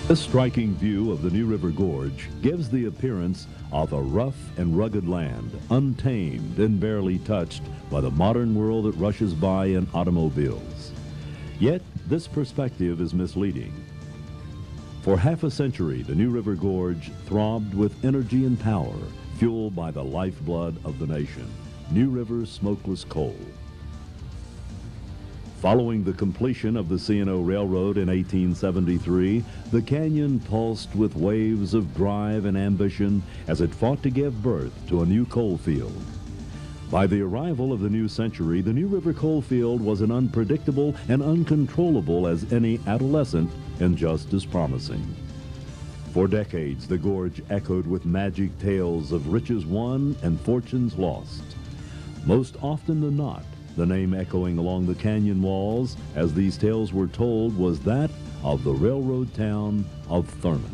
This striking view of the New River Gorge gives the appearance of a rough and rugged land, untamed and barely touched by the modern world that rushes by in automobiles. Yet, this perspective is misleading. For half a century, the New River Gorge throbbed with energy and power, fueled by the lifeblood of the nation, New River smokeless coal. Following the completion of the C&O Railroad in 1873, the canyon pulsed with waves of drive and ambition as it fought to give birth to a new coal field. By the arrival of the new century, the New River coal field was as unpredictable and uncontrollable as any adolescent and just as promising. For decades, the gorge echoed with magic tales of riches won and fortunes lost. Most often than not, the name echoing along the canyon walls as these tales were told was that of the railroad town of Thurmond.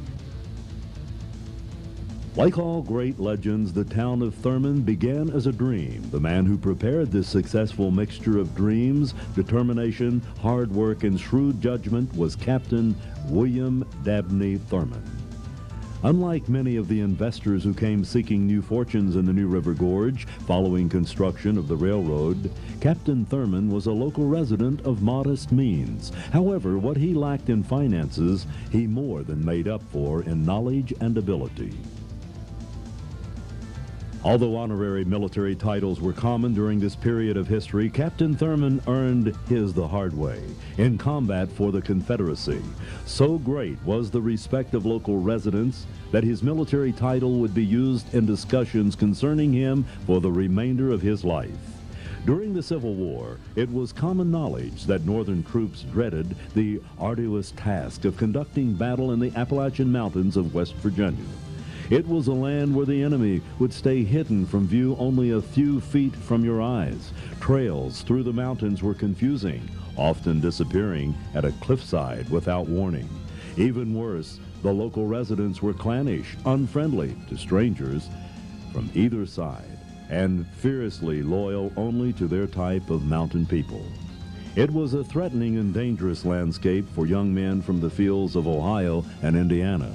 Like all great legends, the town of Thurmond began as a dream. The man who prepared this successful mixture of dreams, determination, hard work, and shrewd judgment was Captain William Dabney Thurmond. Unlike many of the investors who came seeking new fortunes in the New River Gorge following construction of the railroad, Captain Thurmond was a local resident of modest means. However, what he lacked in finances, he more than made up for in knowledge and ability. Although honorary military titles were common during this period of history, Captain Thurmond earned his the hard way, in combat for the Confederacy. So great was the respect of local residents that his military title would be used in discussions concerning him for the remainder of his life. During the Civil War, it was common knowledge that Northern troops dreaded the arduous task of conducting battle in the Appalachian Mountains of West Virginia. It was a land where the enemy would stay hidden from view only a few feet from your eyes. Trails through the mountains were confusing, often disappearing at a cliffside without warning. Even worse, the local residents were clannish, unfriendly to strangers from either side, and fiercely loyal only to their type of mountain people. It was a threatening and dangerous landscape for young men from the fields of Ohio and Indiana.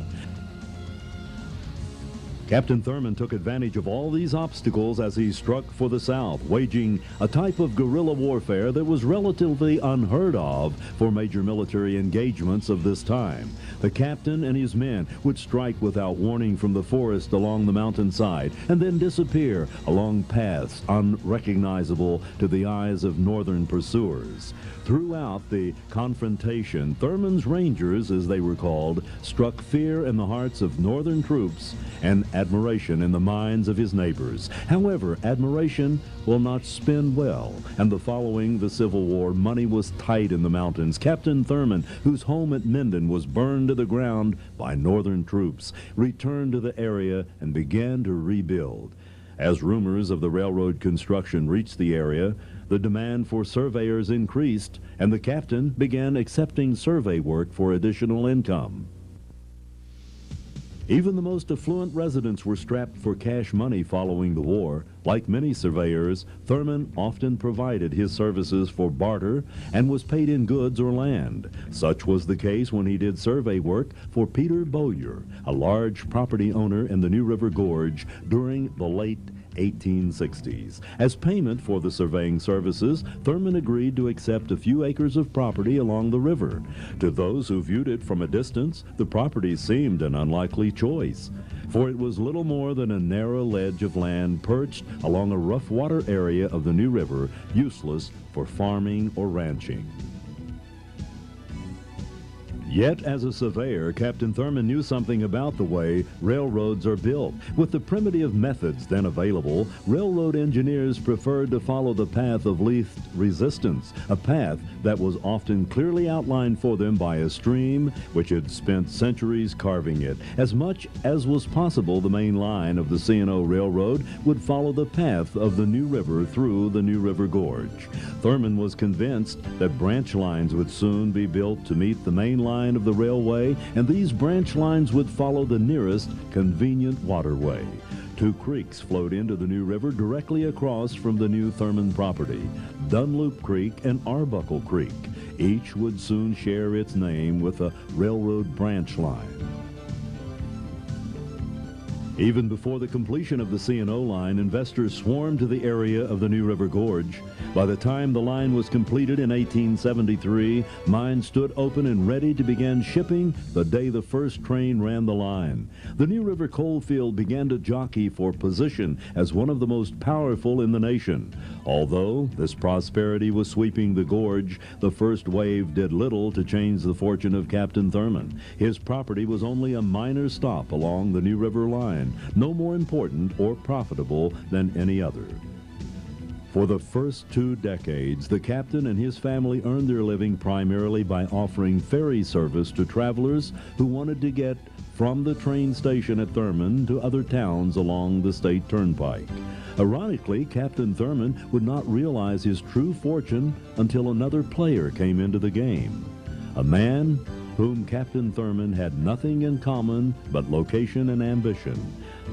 Captain Thurmond took advantage of all these obstacles as he struck for the South, waging a type of guerrilla warfare that was relatively unheard of for major military engagements of this time. The captain and his men would strike without warning from the forest along the mountainside and then disappear along paths unrecognizable to the eyes of Northern pursuers. Throughout the confrontation, Thurmond's Rangers, as they were called, struck fear in the hearts of Northern troops and admiration in the minds of his neighbors. However, admiration will not spin well, and following the Civil War, money was tight in the mountains. Captain Thurmond, whose home at Minden was burned to the ground by Northern troops, returned to the area and began to rebuild. As rumors of the railroad construction reached the area, the demand for surveyors increased, and the captain began accepting survey work for additional income. Even the most affluent residents were strapped for cash money following the war. Like many surveyors, Thurmond often provided his services for barter and was paid in goods or land. Such was the case when he did survey work for Peter Bowyer, a large property owner in the New River Gorge during the late 1860s. As payment for the surveying services, Thurmond agreed to accept a few acres of property along the river. To those who viewed it from a distance, the property seemed an unlikely choice, for it was little more than a narrow ledge of land perched along a rough water area of the New River, useless for farming or ranching. Yet, as a surveyor, Captain Thurmond knew something about the way railroads are built. With the primitive methods then available, railroad engineers preferred to follow the path of least resistance, a path that was often clearly outlined for them by a stream which had spent centuries carving it. As much as was possible, the main line of the C&O Railroad would follow the path of the New River through the New River Gorge. Thurmond was convinced that branch lines would soon be built to meet the main line of the railway, and these branch lines would follow the nearest convenient waterway. Two creeks flowed into the New River directly across from the new Thurmond property, Dunloop Creek and Arbuckle Creek. Each would soon share its name with a railroad branch line. Even before the completion of the C&O line, investors swarmed to the area of the New River Gorge. By the time the line was completed in 1873, mines stood open and ready to begin shipping the day the first train ran the line. The New River coal field began to jockey for position as one of the most powerful in the nation. Although this prosperity was sweeping the gorge, the first wave did little to change the fortune of Captain Thurmond. His property was only a minor stop along the New River line, no more important or profitable than any other. For the first 2 decades, the captain and his family earned their living primarily by offering ferry service to travelers who wanted to get from the train station at Thurmond to other towns along the state turnpike. Ironically, Captain Thurmond would not realize his true fortune until another player came into the game, a man whom Captain Thurmond had nothing in common but location and ambition.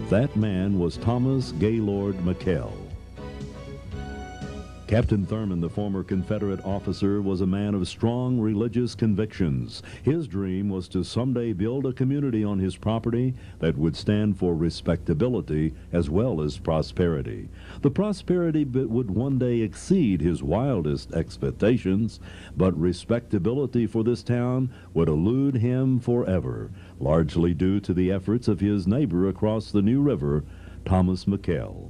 That man was Thomas Gaylord McKell. Captain Thurmond, the former Confederate officer, was a man of strong religious convictions. His dream was to someday build a community on his property that would stand for respectability as well as prosperity. The prosperity would one day exceed his wildest expectations, but respectability for this town would elude him forever, largely due to the efforts of his neighbor across the New River, Thomas McKell.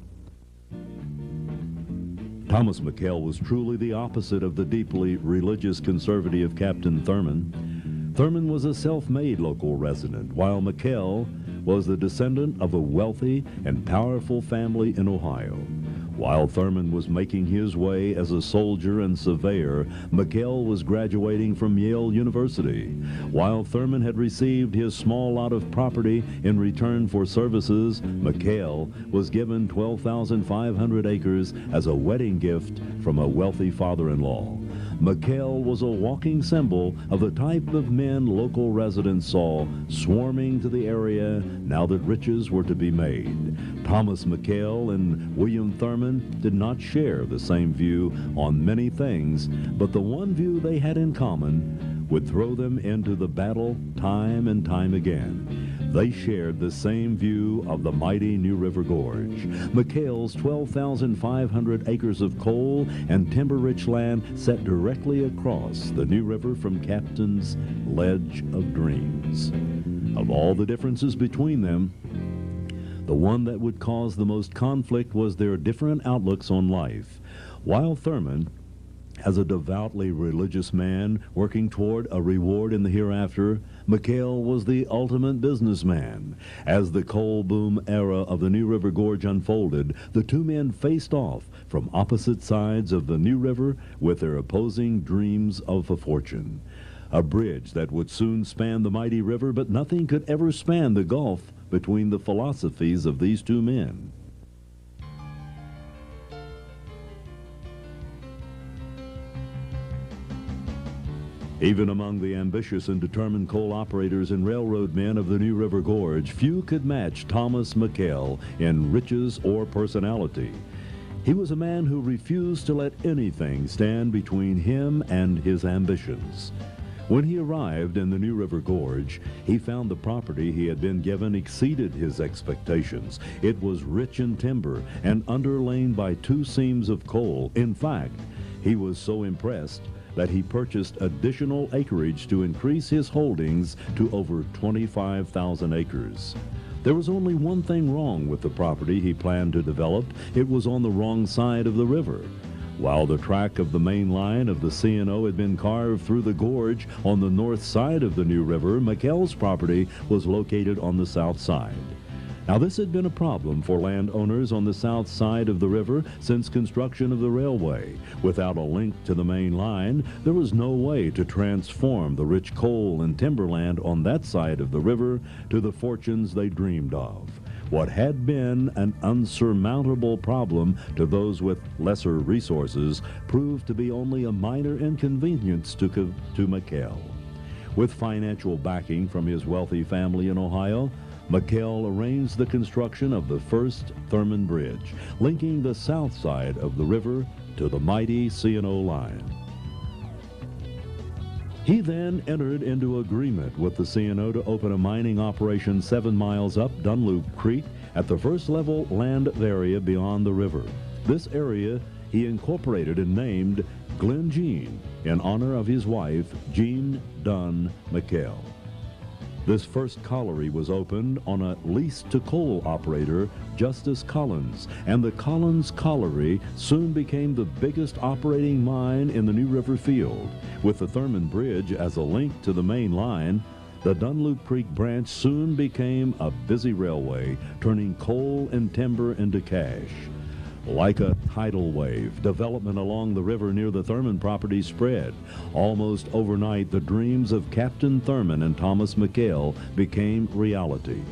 Thomas McKell was truly the opposite of the deeply religious conservative Captain Thurmond. Thurmond was a self-made local resident, while McKell was the descendant of a wealthy and powerful family in Ohio. While Thurmond was making his way as a soldier and surveyor, McKell was graduating from Yale University. While Thurmond had received his small lot of property in return for services, McKell was given 12,500 acres as a wedding gift from a wealthy father-in-law. McKell was a walking symbol of the type of men local residents saw swarming to the area now that riches were to be made. Thomas McKell and William Thurmond did not share the same view on many things, but the one view they had in common would throw them into the battle time and time again. They shared the same view of the mighty New River Gorge. McKell's 12,500 acres of coal and timber-rich land set directly across the New River from Captain's Ledge of Dreams. Of all the differences between them, the one that would cause the most conflict was their different outlooks on life. While Thurmond, as a devoutly religious man working toward a reward in the hereafter, McKell was the ultimate businessman. As the coal boom era of the New River Gorge unfolded, the two men faced off from opposite sides of the New River with their opposing dreams of a fortune. A bridge that would soon span the mighty river, but nothing could ever span the gulf between the philosophies of these two men. Even among the ambitious and determined coal operators and railroad men of the New River Gorge, few could match Thomas McKell in riches or personality. He was a man who refused to let anything stand between him and his ambitions. When he arrived in the New River Gorge, he found the property he had been given exceeded his expectations. It was rich in timber and underlain by 2 seams of coal. In fact, he was so impressed that he purchased additional acreage to increase his holdings to over 25,000 acres. There was only one thing wrong with the property he planned to develop. It was on the wrong side of the river. While the track of the main line of the C&O had been carved through the gorge on the north side of the New River, McKell's property was located on the south side. Now, this had been a problem for landowners on the south side of the river since construction of the railway. Without a link to the main line, there was no way to transform the rich coal and timberland on that side of the river to the fortunes they dreamed of. What had been an unsurmountable problem to those with lesser resources proved to be only a minor inconvenience to McKell. With financial backing from his wealthy family in Ohio, McHale arranged the construction of the first Thurmond Bridge, linking the south side of the river to the mighty C&O line. He then entered into agreement with the C&O to open a mining operation 7 miles up Dunloop Creek at the first level land area beyond the river. This area he incorporated and named Glen Jean in honor of his wife, Jean Dunn McHale. This first colliery was opened on a lease to coal operator, Justice Collins, and the Collins Colliery soon became the biggest operating mine in the New River field. With the Thurmond Bridge as a link to the main line, the Dunloop Creek branch soon became a busy railway, turning coal and timber into cash. Like a tidal wave, development along the river near the Thurmond property spread. Almost overnight, the dreams of Captain Thurmond and Thomas McHale became reality.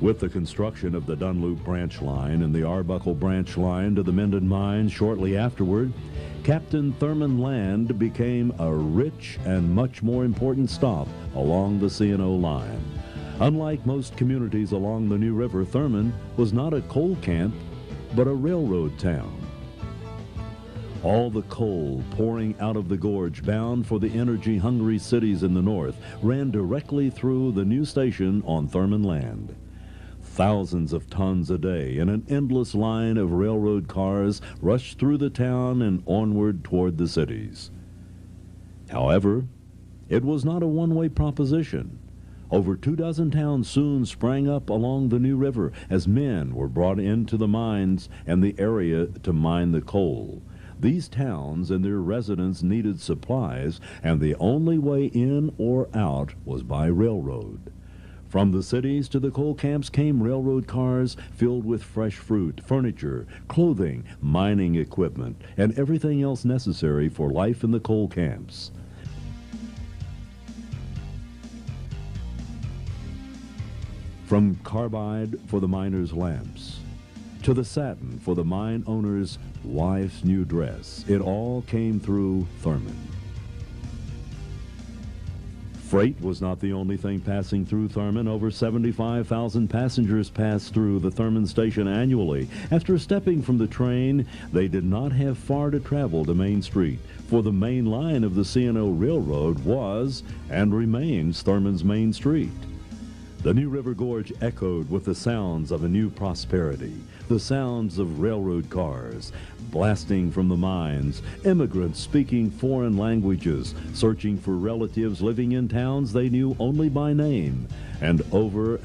With the construction of the Dunloop branch line and the Arbuckle branch line to the Minden mine shortly afterward, Captain Thurmond Land became a rich and much more important stop along the C&O line. Unlike most communities along the New River, Thurmond was not a coal camp, but a railroad town. All the coal pouring out of the gorge bound for the energy-hungry cities in the north ran directly through the new station on Thurmond Land. Thousands of tons a day in an endless line of railroad cars rushed through the town and onward toward the cities. However, it was not a one-way proposition. Over 24 towns soon sprang up along the New River as men were brought into the mines and the area to mine the coal. These towns and their residents needed supplies, and the only way in or out was by railroad. From the cities to the coal camps came railroad cars filled with fresh fruit, furniture, clothing, mining equipment, and everything else necessary for life in the coal camps. From carbide for the miner's lamps, to the satin for the mine owner's wife's new dress, it all came through Thurmond. Freight was not the only thing passing through Thurmond. Over 75,000 passengers passed through the Thurmond station annually. After stepping from the train, they did not have far to travel to Main Street, for the main line of the C&O Railroad was and remains Thurmond's Main Street. The New River Gorge echoed with the sounds of a new prosperity, the sounds of railroad cars blasting from the mines, immigrants speaking foreign languages, searching for relatives living in towns they knew only by name, and over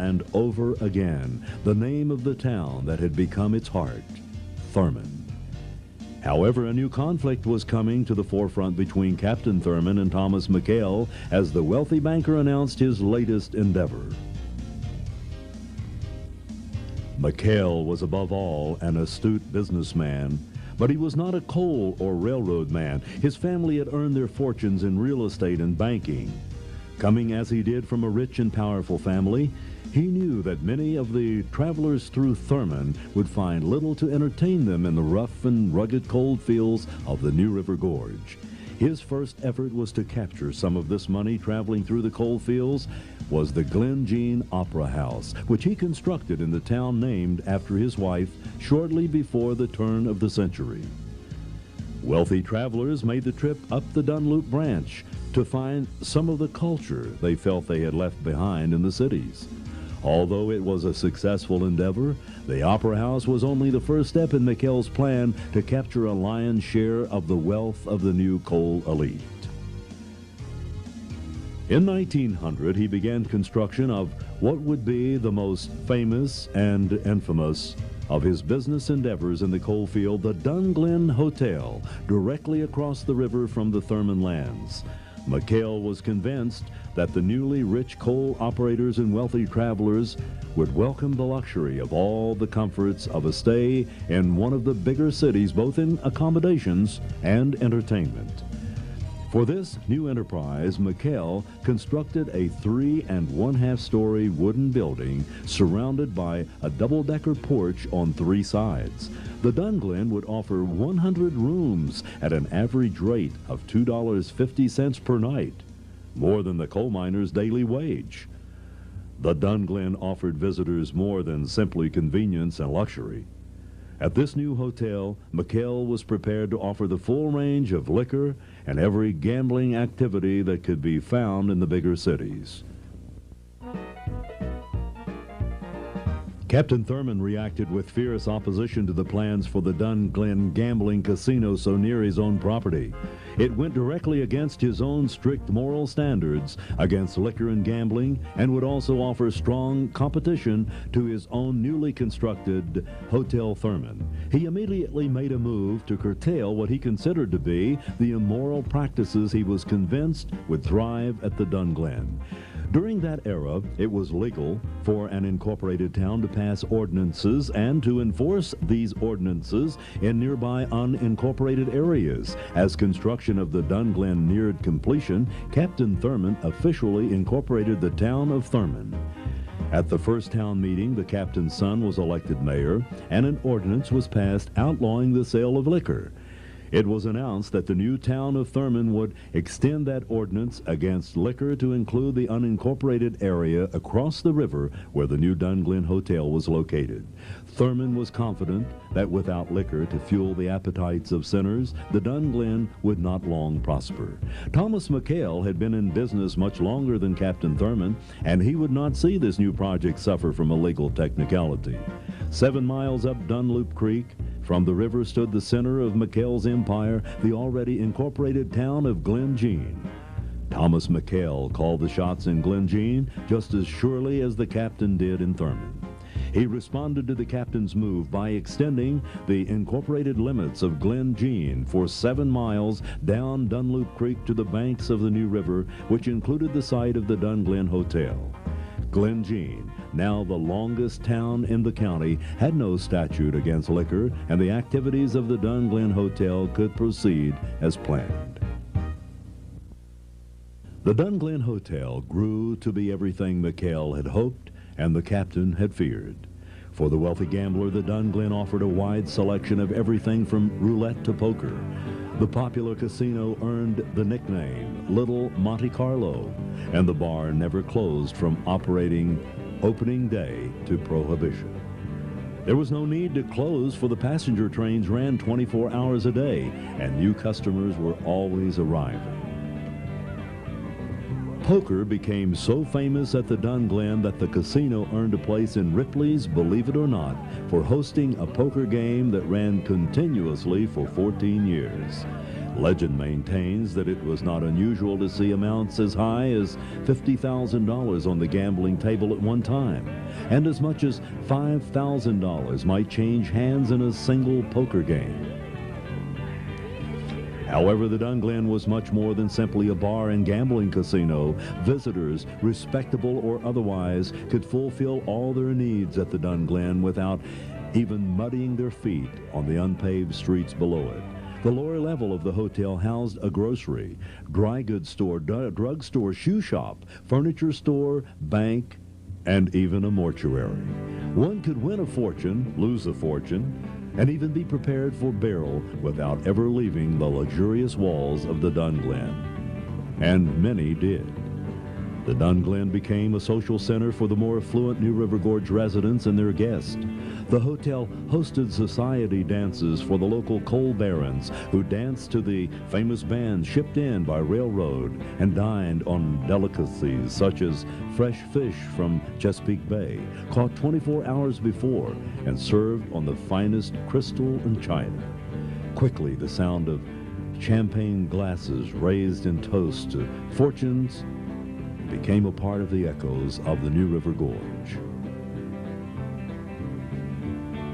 again, the name of the town that had become its heart, Thurmond. However, a new conflict was coming to the forefront between Captain Thurmond and Thomas McHale as the wealthy banker announced his latest endeavor. McHale was above all an astute businessman, but he was not a coal or railroad man. His family had earned their fortunes in real estate and banking. Coming as he did from a rich and powerful family, he knew that many of the travelers through Thurmond would find little to entertain them in the rough and rugged coal fields of the New River Gorge. His first effort was to capture some of this money traveling through the coal fields was the Glen Jean Opera House, which he constructed in the town named after his wife shortly before the turn of the century. Wealthy travelers made the trip up the Dunloop branch to find some of the culture they felt they had left behind in the cities. Although it was a successful endeavor, the Opera House was only the first step in McHale's plan to capture a lion's share of the wealth of the new coal elite. In 1900, he began construction of what would be the most famous and infamous of his business endeavors in the coal field, the Dunglen Hotel, directly across the river from the Thurmond lands. McHale was convinced that the newly rich coal operators and wealthy travelers would welcome the luxury of all the comforts of a stay in one of the bigger cities, both in accommodations and entertainment. For this new enterprise, McHale constructed a 3 1/2-story wooden building surrounded by a double-decker porch on 3 sides. The Dunglen would offer 100 rooms at an average rate of $2.50 per night, more than the coal miner's daily wage. The Dunglen offered visitors more than simply convenience and luxury. At this new hotel, McHale was prepared to offer the full range of liquor and every gambling activity that could be found in the bigger cities. Captain Thurmond reacted with fierce opposition to the plans for the Dunglen gambling casino so near his own property. It went directly against his own strict moral standards against liquor and gambling, and would also offer strong competition to his own newly constructed Hotel Thurmond. He immediately made a move to curtail what he considered to be the immoral practices he was convinced would thrive at the Dunglen. During that era, it was legal for an incorporated town to pass ordinances and to enforce these ordinances in nearby unincorporated areas. As construction of the Dunglen neared completion, Captain Thurmond officially incorporated the town of Thurmond. At the first town meeting, the captain's son was elected mayor, and an ordinance was passed outlawing the sale of liquor. It was announced that the new town of Thurmond would extend that ordinance against liquor to include the unincorporated area across the river where the new Dunglen Hotel was located. Thurmond was confident that without liquor to fuel the appetites of sinners, the Dunglen would not long prosper. Thomas McHale had been in business much longer than Captain Thurmond, and he would not see this new project suffer from a legal technicality. 7 miles up Dunloop Creek, from the river stood the center of McHale's empire, the already incorporated town of Glen Jean. Thomas McHale called the shots in Glen Jean just as surely as the captain did in Thurmond. He responded to the captain's move by extending the incorporated limits of Glen Jean for 7 miles down Dunloop Creek to the banks of the New River, which included the site of the Dunglen Hotel. Glen Jean, now the longest town in the county, had no statute against liquor, and the activities of the Dunglen Hotel could proceed as planned. The Dunglen Hotel grew to be everything McHale had hoped and the captain had feared. For the wealthy gambler, the Dunglen offered a wide selection of everything from roulette to poker. The popular casino earned the nickname Little Monte Carlo, and the bar never closed from operating opening day to prohibition. There was no need to close, for the passenger trains ran 24 hours a day, and new customers were always arriving. Poker became so famous at the Dunglen that the casino earned a place in Ripley's Believe It or Not for hosting a poker game that ran continuously for 14 years. Legend maintains that it was not unusual to see amounts as high as $50,000 on the gambling table at one time, and as much as $5,000 might change hands in a single poker game. However, the Dunglen was much more than simply a bar and gambling casino. Visitors, respectable or otherwise, could fulfill all their needs at the Dunglen without even muddying their feet on the unpaved streets below it. The lower level of the hotel housed a grocery, dry goods store, drugstore, shoe shop, furniture store, bank, and even a mortuary. One could win a fortune, lose a fortune, and even be prepared for burial without ever leaving the luxurious walls of the Dunglen. And many did. The Dunglen became a social center for the more affluent New River Gorge residents and their guests. The hotel hosted society dances for the local coal barons, who danced to the famous bands shipped in by railroad and dined on delicacies such as fresh fish from Chesapeake Bay, caught 24 hours before and served on the finest crystal and china. Quickly, the sound of champagne glasses raised in toast to fortunes became a part of the echoes of the New River Gorge.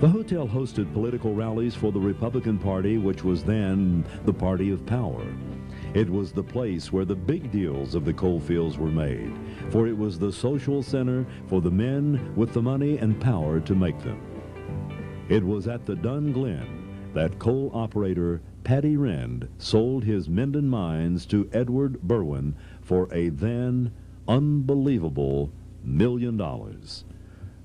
The hotel hosted political rallies for the Republican Party, which was then the party of power. It was the place where the big deals of the coal fields were made, for it was the social center for the men with the money and power to make them. It was at the Dunglen that coal operator Paddy Rend sold his Minden mines to Edward Berwin for a then unbelievable $1 million.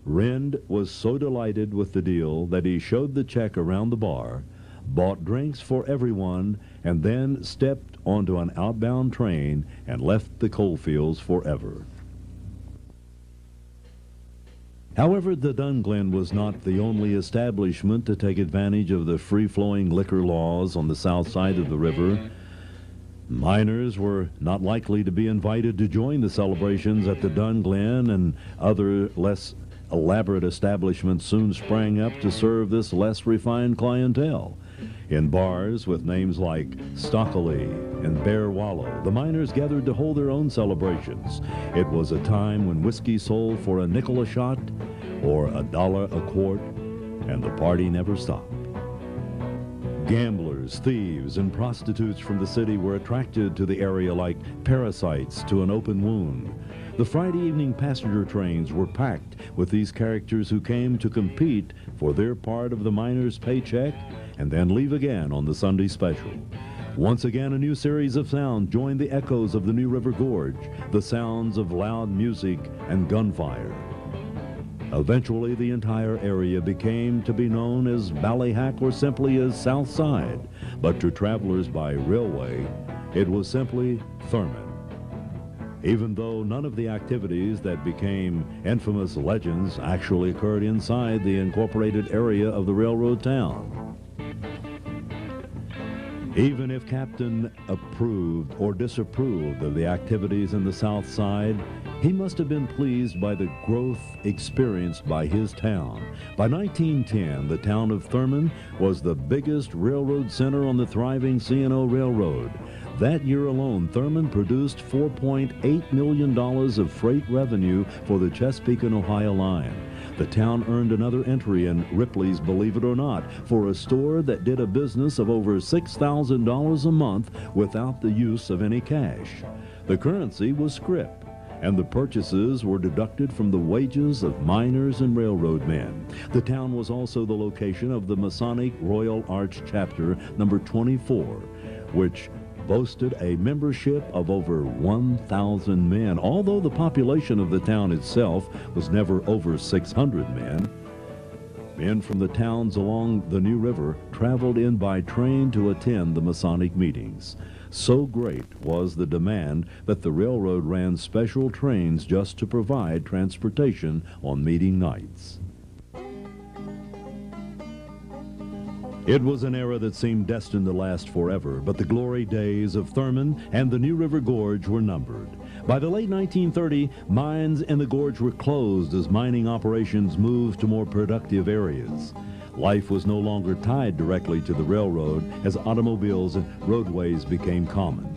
Rend was so delighted with the deal that he showed the check around the bar, bought drinks for everyone, and then stepped onto an outbound train and left the coal fields forever. However, the Dunglen was not the only establishment to take advantage of the free-flowing liquor laws on the south side of the river. Miners were not likely to be invited to join the celebrations at the Dunglen, and other less elaborate establishments soon sprang up to serve this less refined clientele. In bars with names like Stockley and Bear Wallow, the miners gathered to hold their own celebrations. It was a time when whiskey sold for a nickel a shot or $1 a quart, and the party never stopped. Gamblers, thieves, and prostitutes from the city were attracted to the area like parasites to an open wound. The Friday evening passenger trains were packed with these characters who came to compete for their part of the miner's paycheck and then leave again on the Sunday special. Once again, a new series of sound joined the echoes of the New River Gorge, the sounds of loud music and gunfire. Eventually, the entire area became to be known as Ballyhack or simply as South Side, but to travelers by railway, it was simply Thurmond. Even though none of the activities that became infamous legends actually occurred inside the incorporated area of the railroad town. Even if Captain approved or disapproved of the activities in the South Side, he must have been pleased by the growth experienced by his town. By 1910, the town of Thurmond was the biggest railroad center on the thriving C&O Railroad. That year alone, Thurmond produced $4.8 million of freight revenue for the Chesapeake and Ohio line. The town earned another entry in Ripley's Believe It or Not for a store that did a business of over $6,000 a month without the use of any cash. The currency was scrip, and the purchases were deducted from the wages of miners and railroad men. The town was also the location of the Masonic Royal Arch Chapter number 24, which boasted a membership of over 1,000 men. Although the population of the town itself was never over 600 men, men from the towns along the New River traveled in by train to attend the Masonic meetings. So great was the demand that the railroad ran special trains just to provide transportation on meeting nights. It was an era that seemed destined to last forever, but the glory days of Thurmond and the New River Gorge were numbered. By the late 1930s, mines in the gorge were closed as mining operations moved to more productive areas. Life was no longer tied directly to the railroad as automobiles and roadways became common.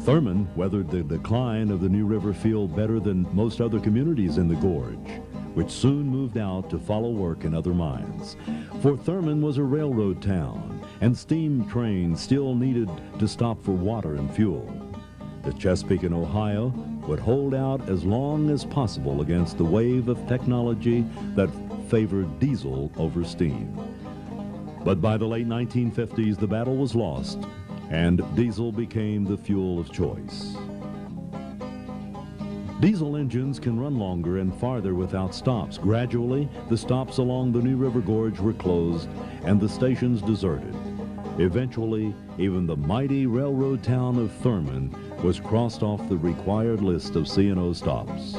Thurmond weathered the decline of the New River field better than most other communities in the gorge, which soon moved out to follow work in other mines. For Thurmond was a railroad town, and steam trains still needed to stop for water and fuel. The Chesapeake and Ohio would hold out as long as possible against the wave of technology that favored diesel over steam. But by the late 1950s, the battle was lost, and diesel became the fuel of choice. Diesel engines can run longer and farther without stops. Gradually, the stops along the New River Gorge were closed and the stations deserted. Eventually, even the mighty railroad town of Thurmond was crossed off the required list of C&O stops.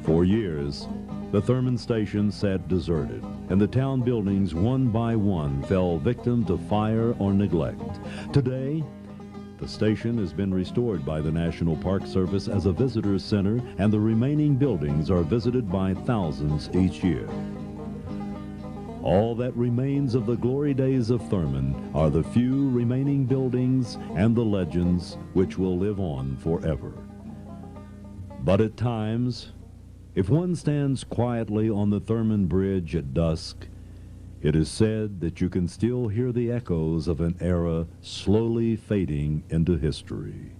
For years, the Thurmond station sat deserted, and the town buildings one by one fell victim to fire or neglect. Today, the station has been restored by the National Park Service as a visitor center, and the remaining buildings are visited by thousands each year. All that remains of the glory days of Thurmond are the few remaining buildings and the legends which will live on forever. But at times, if one stands quietly on the Thurmond Bridge at dusk, it is said that you can still hear the echoes of an era slowly fading into history.